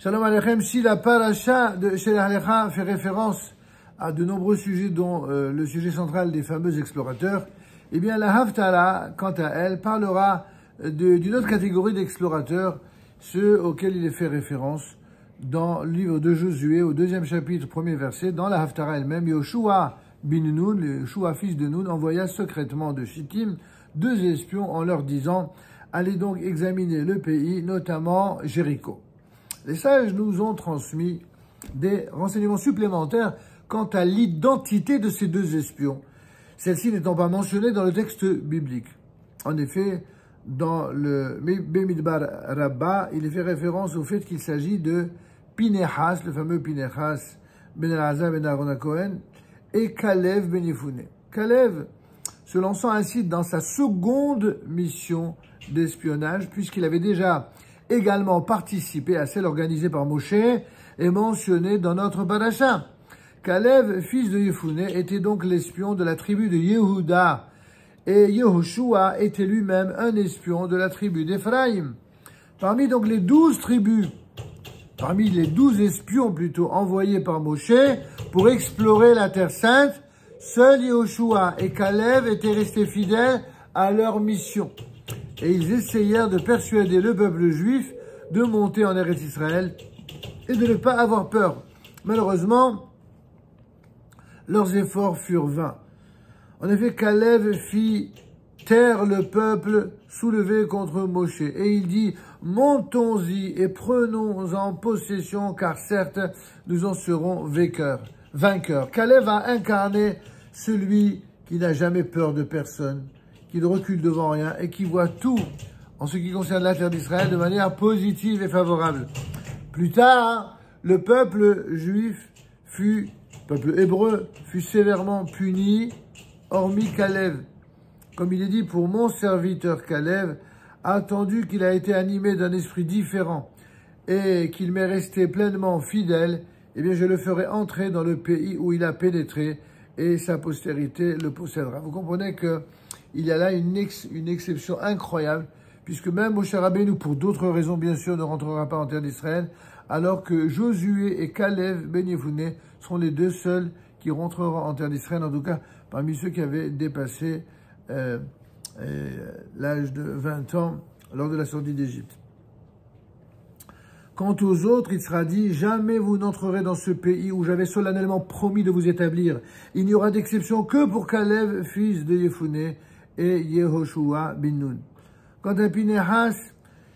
Shalom Aleichem, si la paracha de Shelach Lecha fait référence à de nombreux sujets, dont le sujet central des fameux explorateurs, eh bien la Haftarah, quant à elle, parlera d'une autre catégorie d'explorateurs, ceux auxquels il est fait référence dans le livre de Josué, au 2e chapitre, 1er verset, dans la Haftarah elle-même. Yoshua bin Nun, Yoshua fils de Nun, envoya secrètement de Shittim 2 espions en leur disant « Allez donc examiner le pays, notamment Jéricho ». Les sages nous ont transmis des renseignements supplémentaires quant à l'identité de ces 2 espions, celle-ci n'étant pas mentionnée dans le texte biblique. En effet, dans le Bemidbar Rabbah, il est fait référence au fait qu'il s'agit de Pinehas, le fameux Pinehas ben Elazar ben Aaron HaKohen, et Kalev ben Yefune. Kalev se lançant ainsi dans sa seconde mission d'espionnage, puisqu'il avait déjà également participé à celle organisée par Moshe et mentionnée dans notre paracha. Kalev, fils de Yefune, était donc l'espion de la tribu de Yehuda, et Yehoshua était lui-même un espion de la tribu d'Ephraïm. Parmi donc les 12 tribus, parmi les 12 espions plutôt envoyés par Moshe pour explorer la Terre Sainte, seuls Yehoshua et Kalev étaient restés fidèles à leur mission. Et ils essayèrent de persuader le peuple juif de monter en Eretz Israël et de ne pas avoir peur. Malheureusement, leurs efforts furent vains. En effet, Kalev fit taire le peuple soulevé contre Moshe. Et il dit, montons-y et prenons-en possession, car certes, nous en serons vainqueurs. Kalev a incarné celui qui n'a jamais peur de personne, qui ne recule devant rien et qui voit tout, en ce qui concerne la terre d'Israël, de manière positive et favorable. Plus tard, le peuple juif peuple hébreu, fut sévèrement puni, hormis Kalev. Comme il est dit, pour mon serviteur Kalev, attendu qu'il a été animé d'un esprit différent et qu'il m'est resté pleinement fidèle, eh bien je le ferai entrer dans le pays où il a pénétré et sa postérité le possédera. Vous comprenez que il y a là une exception incroyable, puisque même Moshe Rabbeinu, pour d'autres raisons bien sûr, ne rentrera pas en terre d'Israël, alors que Josué et Kalev ben Yefune seront les 2 seuls qui rentreront en terre d'Israël, en tout cas parmi ceux qui avaient dépassé l'âge de 20 ans lors de la sortie d'Égypte. Quant aux autres, il sera dit, jamais vous n'entrerez dans ce pays où j'avais solennellement promis de vous établir. Il n'y aura d'exception que pour Kalev, fils de Yefune, et Yehoshua bin Nun. Quant à Pinehas,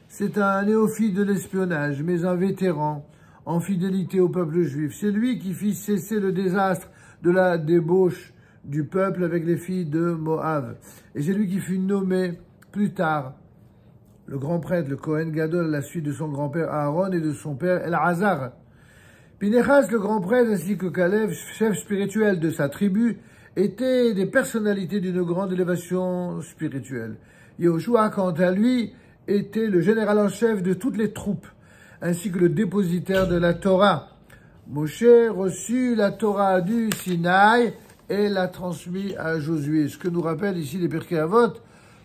c'est un néophyte de l'espionnage, mais un vétéran en fidélité au peuple juif. C'est lui qui fit cesser le désastre de la débauche du peuple avec les filles de Moab. Et c'est lui qui fut nommé plus tard le grand prêtre, le Kohen Gadol, à la suite de son grand-père Aaron et de son père Elazar. Pinehas, le grand prêtre, ainsi que Kalev, chef spirituel de sa tribu, étaient des personnalités d'une grande élévation spirituelle. Yehoshua, quant à lui, était le général en chef de toutes les troupes, ainsi que le dépositaire de la Torah. Moshe reçut la Torah du Sinaï et l'a transmis à Josué. Ce que nous rappelle ici les Pirkei Avot,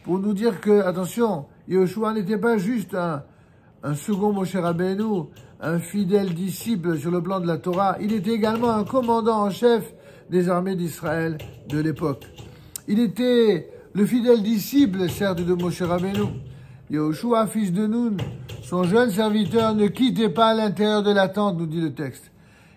pour nous dire que, attention, Yehoshua n'était pas juste un second Moshe Rabbeinu, un fidèle disciple sur le plan de la Torah. Il était également un commandant en chef des armées d'Israël de l'époque. Il était le fidèle disciple, certes, de Moshe Rabbeinu. Yehoshua, fils de Nun, son jeune serviteur, ne quittait pas l'intérieur de la tente, nous dit le texte.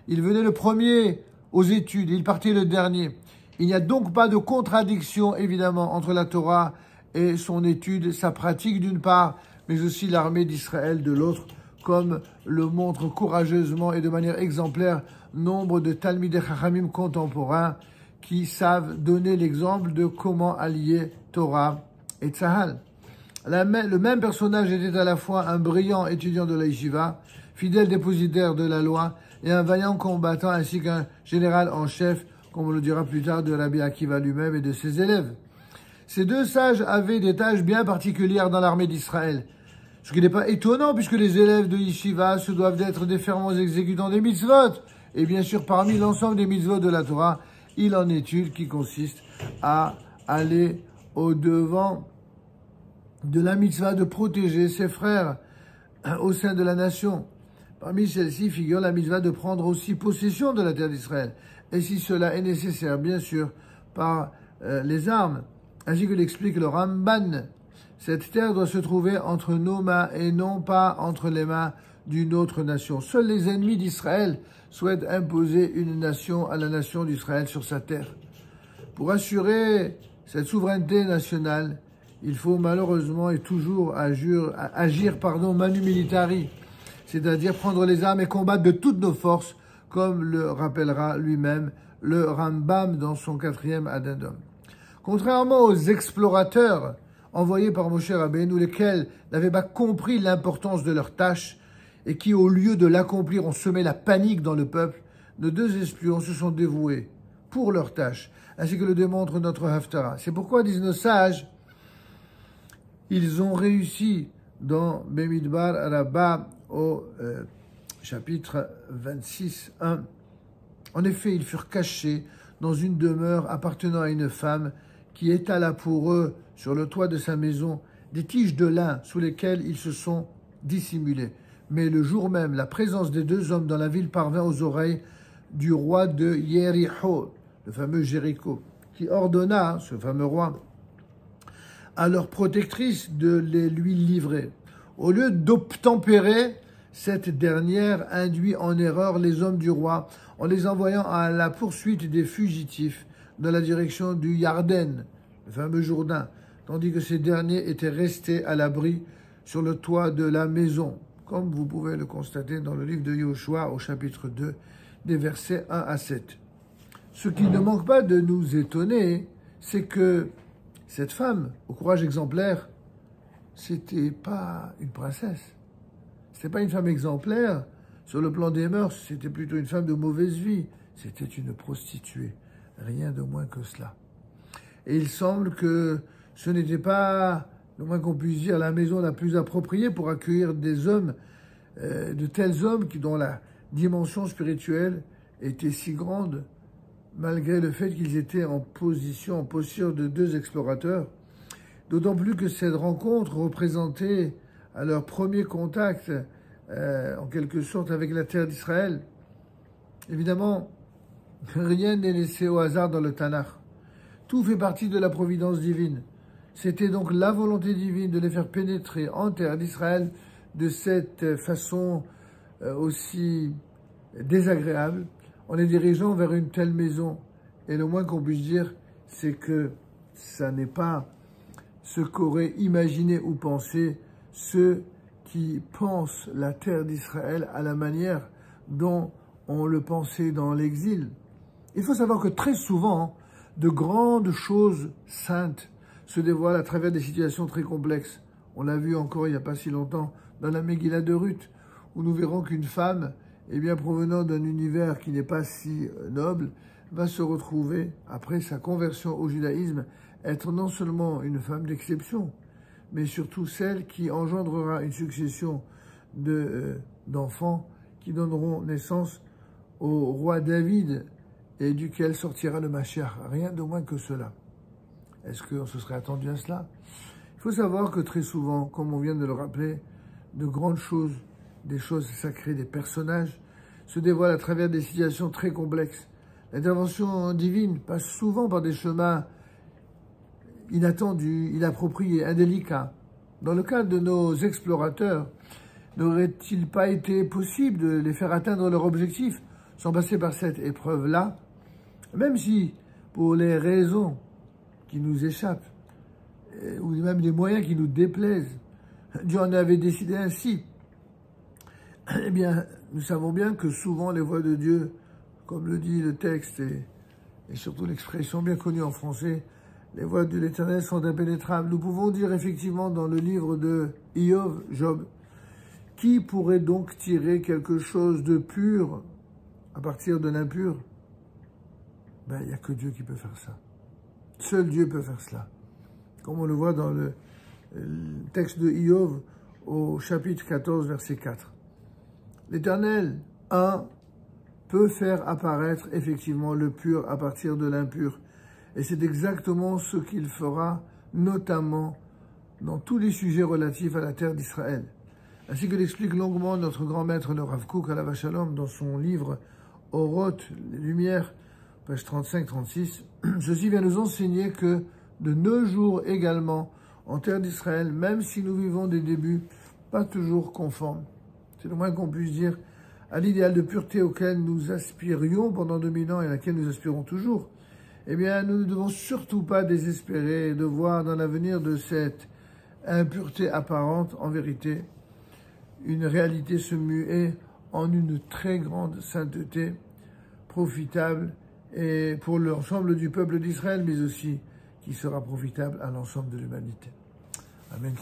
Il venait le premier aux études, il partait le dernier. Il n'y a donc pas de contradiction, évidemment, entre la Torah et son étude, sa pratique d'une part, mais aussi l'armée d'Israël de l'autre, comme le montrent courageusement et de manière exemplaire nombre de Talmidei Chachamim contemporains qui savent donner l'exemple de comment allier Torah et Tzahal. Le même personnage était à la fois un brillant étudiant de la yeshiva, fidèle dépositaire de la loi et un vaillant combattant ainsi qu'un général en chef, comme on le dira plus tard, de Rabbi Akiva lui-même et de ses élèves. Ces 2 sages avaient des tâches bien particulières dans l'armée d'Israël. Ce qui n'est pas étonnant puisque les élèves de yeshiva se doivent d'être des fervents exécutants des mitzvot. Et bien sûr, parmi l'ensemble des mitzvot de la Torah, il en est une qui consiste à aller au-devant de la mitzvah de protéger ses frères au sein de la nation. Parmi celles-ci figure la mitzvah de prendre aussi possession de la terre d'Israël, et si cela est nécessaire, bien sûr, par les armes. Ainsi que l'explique le Ramban, cette terre doit se trouver entre nos mains et non pas entre les mains d'une autre nation. Seuls les ennemis d'Israël souhaitent imposer une nation à la nation d'Israël sur sa terre. Pour assurer cette souveraineté nationale, il faut malheureusement et toujours agir manu militari, c'est-à-dire prendre les armes et combattre de toutes nos forces, comme le rappellera lui-même le Rambam dans son 4e addendum. Contrairement aux explorateurs envoyés par Moshe Rabbeinu, lesquels n'avaient pas compris l'importance de leur tâche et qui, au lieu de l'accomplir, ont semé la panique dans le peuple, nos 2 espions se sont dévoués pour leur tâche, ainsi que le démontre notre Haftarah. C'est pourquoi, disent nos sages, ils ont réussi dans Bemidbar Rabbah au chapitre 26:1. En effet, ils furent cachés dans une demeure appartenant à une femme qui étala pour eux sur le toit de sa maison des tiges de lin sous lesquelles ils se sont dissimulés. Mais le jour même, la présence des 2 hommes dans la ville parvint aux oreilles du roi de Yéricho, le fameux Jéricho, qui ordonna, ce fameux roi, à leur protectrice de les lui livrer. Au lieu d'obtempérer, cette dernière induit en erreur les hommes du roi en les envoyant à la poursuite des fugitifs dans la direction du Yarden, le fameux Jourdain, tandis que ces derniers étaient restés à l'abri sur le toit de la maison, comme vous pouvez le constater dans le livre de Yoshua au chapitre 2, des versets 1 à 7. Ce qui ne manque pas de nous étonner, c'est que cette femme, au courage exemplaire, c'était pas une princesse. C'était pas une femme exemplaire sur le plan des mœurs, c'était plutôt une femme de mauvaise vie. C'était une prostituée, rien de moins que cela. Et il semble que ce n'était pas, le moins qu'on puisse dire, la maison la plus appropriée pour accueillir des hommes, de tels hommes dont la dimension spirituelle était si grande, malgré le fait qu'ils étaient en posture de 2 explorateurs. D'autant plus que cette rencontre représentait à leur premier contact, en quelque sorte, avec la terre d'Israël. Évidemment, rien n'est laissé au hasard dans le Tanakh. Tout fait partie de la providence divine. C'était donc la volonté divine de les faire pénétrer en terre d'Israël de cette façon aussi désagréable, en les dirigeant vers une telle maison. Et le moins qu'on puisse dire, c'est que ça n'est pas ce qu'auraient imaginé ou pensé ceux qui pensent la terre d'Israël à la manière dont on le pensait dans l'exil. Il faut savoir que très souvent, de grandes choses saintes se dévoilent à travers des situations très complexes. On l'a vu encore il n'y a pas si longtemps dans la Megillah de Ruth, où nous verrons qu'une femme, provenant d'un univers qui n'est pas si noble, va se retrouver, après sa conversion au judaïsme, être non seulement une femme d'exception, mais surtout celle qui engendrera une succession d'enfants qui donneront naissance au roi David et duquel sortira le Mashiach. Rien de moins que cela. Est-ce qu'on se serait attendu à cela? Il faut savoir que très souvent, comme on vient de le rappeler, de grandes choses, des choses sacrées, des personnages, se dévoilent à travers des situations très complexes. L'intervention divine passe souvent par des chemins inattendus, inappropriés, indélicats. Dans le cas de nos explorateurs, n'aurait-il pas été possible de les faire atteindre leur objectif sans passer par cette épreuve-là, même si, pour les raisons qui nous échappent, ou même des moyens qui nous déplaisent, Dieu en avait décidé ainsi. Eh bien, nous savons bien que souvent les voies de Dieu, comme le dit le texte et surtout l'expression bien connue en français, les voies de l'Éternel sont impénétrables. Nous pouvons dire effectivement dans le livre de Job, qui pourrait donc tirer quelque chose de pur à partir de l'impur? Il n'y a que Dieu qui peut faire ça. Seul Dieu peut faire cela. Comme on le voit dans le texte de Iov au chapitre 14, verset 4. L'Éternel, peut faire apparaître effectivement le pur à partir de l'impur. Et c'est exactement ce qu'il fera, notamment dans tous les sujets relatifs à la terre d'Israël. ainsi que l'explique longuement notre grand maître le Rav Kook alav Shalom dans son livre Oroth, les Lumières, page 35-36. Ceci vient nous enseigner que de nos jours également, en terre d'Israël, même si nous vivons des débuts pas toujours conformes, c'est le moins qu'on puisse dire, à l'idéal de pureté auquel nous aspirions pendant 2000 ans et à laquelle nous aspirons toujours, eh bien, nous ne devons surtout pas désespérer de voir dans l'avenir de cette impureté apparente, en vérité, une réalité se muer en une très grande sainteté, profitable et pour l'ensemble du peuple d'Israël, mais aussi qui sera profitable à l'ensemble de l'humanité. Amen.